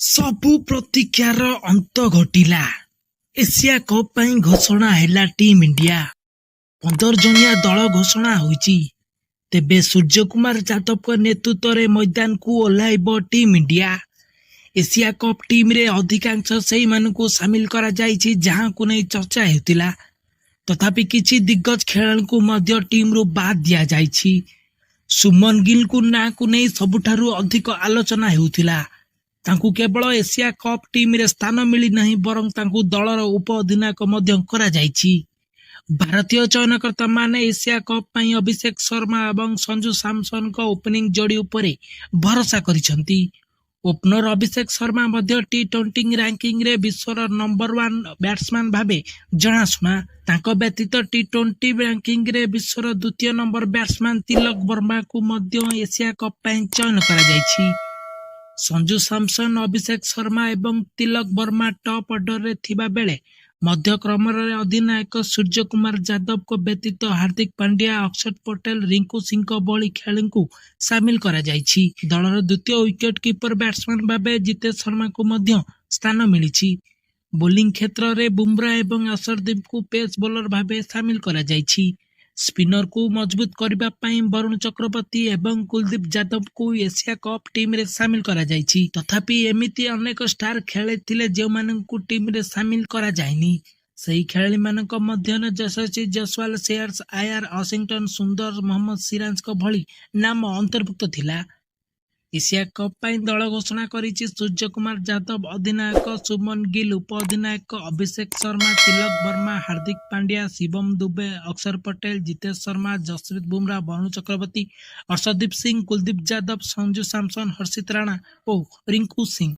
ସବୁ ପ୍ରତୀକ୍ଷାର ଅନ୍ତ ଘଟିଲା। ଏସିଆ କପ୍ ପାଇଁ ଘୋଷଣା ହେଲା ଟିମ୍ ଇଣ୍ଡିଆ। 15 ଜଣିଆ ଦଳ ଘୋଷଣା ହୋଇଛି। ତେବେ ସୂର୍ଯ୍ୟକୁମାର ଯାଦବଙ୍କ ନେତୃତ୍ୱରେ ମଇଦାନକୁ ଓହ୍ଲାଇବ ଟିମ୍ ଇଣ୍ଡିଆ। ଏସିଆ କପ୍ ଟିମ୍ରେ ଅଧିକାଂଶ ସେହିମାନଙ୍କୁ ସାମିଲ କରାଯାଇଛି ଯାହାଙ୍କୁ ନେଇ ଚର୍ଚ୍ଚା ହେଉଥିଲା। ତଥାପି କିଛି ଦିଗ୍ଗଜ ଖେଳାଳିଙ୍କୁ ମଧ୍ୟ ଟିମ୍ରୁ ବାଦ୍ ଦିଆଯାଇଛି। ସୁମନ ଗିଲଙ୍କ ନାଁକୁ ନେଇ ସବୁଠାରୁ ଅଧିକ ଆଲୋଚନା ହେଉଥିଲା। ତାଙ୍କୁ କେବଳ ଏସିଆ କପ୍ ଟିମ୍ରେ ସ୍ଥାନ ମିଳିନାହିଁ, ବରଂ ତାଙ୍କୁ ଦଳର ଉପ ଅଧିନାୟକ ମଧ୍ୟ କରାଯାଇଛି। ଭାରତୀୟ ଚୟନକର୍ତ୍ତାମାନେ ଏସିଆ କପ୍ ପାଇଁ ଅଭିଷେକ ଶର୍ମା ଏବଂ ସଞ୍ଜୁ ସାମସନଙ୍କ ଓପନିଂ ଯୋଡ଼ି ଉପରେ ଭରସା କରିଛନ୍ତି। ଓପନର ଅଭିଷେକ ଶର୍ମା ମଧ୍ୟ ଟି-20 ରାଙ୍କିଙ୍ଗରେ ବିଶ୍ୱର ନମ୍ବର 1 ବ୍ୟାଟ୍ସମ୍ୟାନ୍ ଭାବେ ଜଣାଶୁଣା। ତାଙ୍କ ବ୍ୟତୀତ ଟି-20 ରାଙ୍କିଙ୍ଗରେ ବିଶ୍ୱର ଦ୍ୱିତୀୟ ନମ୍ବର ବ୍ୟାଟ୍ସମ୍ୟାନ୍ ତିଲକ ବର୍ମାଙ୍କୁ ମଧ୍ୟ ଏସିଆ କପ୍ ପାଇଁ ଚୟନ କରାଯାଇଛି। ସଞ୍ଜୁ ସାମସନ, ଅଭିଷେକ ଶର୍ମା ଏବଂ ତିଲକ ବର୍ମା ଟପ୍ ଅର୍ଡରରେ ଥିବା ବେଳେ ମଧ୍ୟକ୍ରମରେ ଅଧିନାୟକ ସୂର୍ଯ୍ୟକୁମାର ଯାଦବଙ୍କ ବ୍ୟତୀତ ହାର୍ଦ୍ଦିକ ପାଣ୍ଡ୍ୟା, ଅକ୍ଷର ପଟେଲ, ରିଙ୍କୁ ସିଂଙ୍କ ଭଳି ଖେଳାଳିଙ୍କୁ ସାମିଲ କରାଯାଇଛି। ଦଳର ଦ୍ୱିତୀୟ ୱିକେଟ୍ କିପର ବ୍ୟାଟ୍ସମ୍ୟାନ୍ ଭାବେ ଜିତେଶ ଶର୍ମାଙ୍କୁ ମଧ୍ୟ ସ୍ଥାନ ମିଳିଛି। ବୋଲିଂ କ୍ଷେତ୍ରରେ ବୁମ୍ରା ଏବଂ ଅର୍ଶଦୀପଙ୍କୁ ପେସ୍ ବୋଲର ଭାବେ ସାମିଲ କରାଯାଇଛି। ସ୍ପିନରକୁ ମଜବୁତ କରିବା ପାଇଁ ବରୁଣ ଚକ୍ରବର୍ତ୍ତୀ ଏବଂ କୁଲଦୀପ ଯାଦବଙ୍କୁ ଏସିଆ କପ୍ ଟିମ୍ରେ ସାମିଲ କରାଯାଇଛି। ତଥାପି ଏମିତି ଅନେକ ଷ୍ଟାର ଖେଳାଳି ଥିଲେ ଯେଉଁମାନଙ୍କୁ ଟିମ୍ରେ ସାମିଲ କରାଯାଇନି। ସେହି ଖେଳାଳିମାନଙ୍କ ମଧ୍ୟରେ ଯଶସ୍ୱୀ ଜୟସ୍ୱାଲ, ଶ୍ରେୟସ ଆୟାର, ୱାଶିଂଟନ ସୁନ୍ଦର, ମହମ୍ମଦ ସିରାଜଙ୍କ ଭଳି ନାମ ଅନ୍ତର୍ଭୁକ୍ତ ଥିଲା। ଏସିଆ କପ୍ ପାଇଁ ଦଳ ଘୋଷଣା କରିଛି ସୂର୍ଯ୍ୟକୁମାର ଯାଦବ ଅଧିନାୟକ, ସୁମନ ଗିଲ ଉପ ଅଧିନାୟକ, ଅଭିଷେକ ଶର୍ମା, ତିଲକ ବର୍ମା, ହାର୍ଦ୍ଦିକ ପାଣ୍ଡ୍ୟା, ଶିବମ ଦୁବେ, ଅକ୍ଷର ପଟେଲ, ଜିତେଶ ଶର୍ମା, ଜସପ୍ରୀତ ବୁମରା, ବରୁଣ ଚକ୍ରବର୍ତ୍ତୀ, ଅର୍ଶଦୀପ ସିଂ, କୁଲଦୀପ ଯାଦବ, ସଞ୍ଜୁ ସାମସନ, ହର୍ଷିତ ରାଣା ଓ ରିଙ୍କୁ ସିଂ।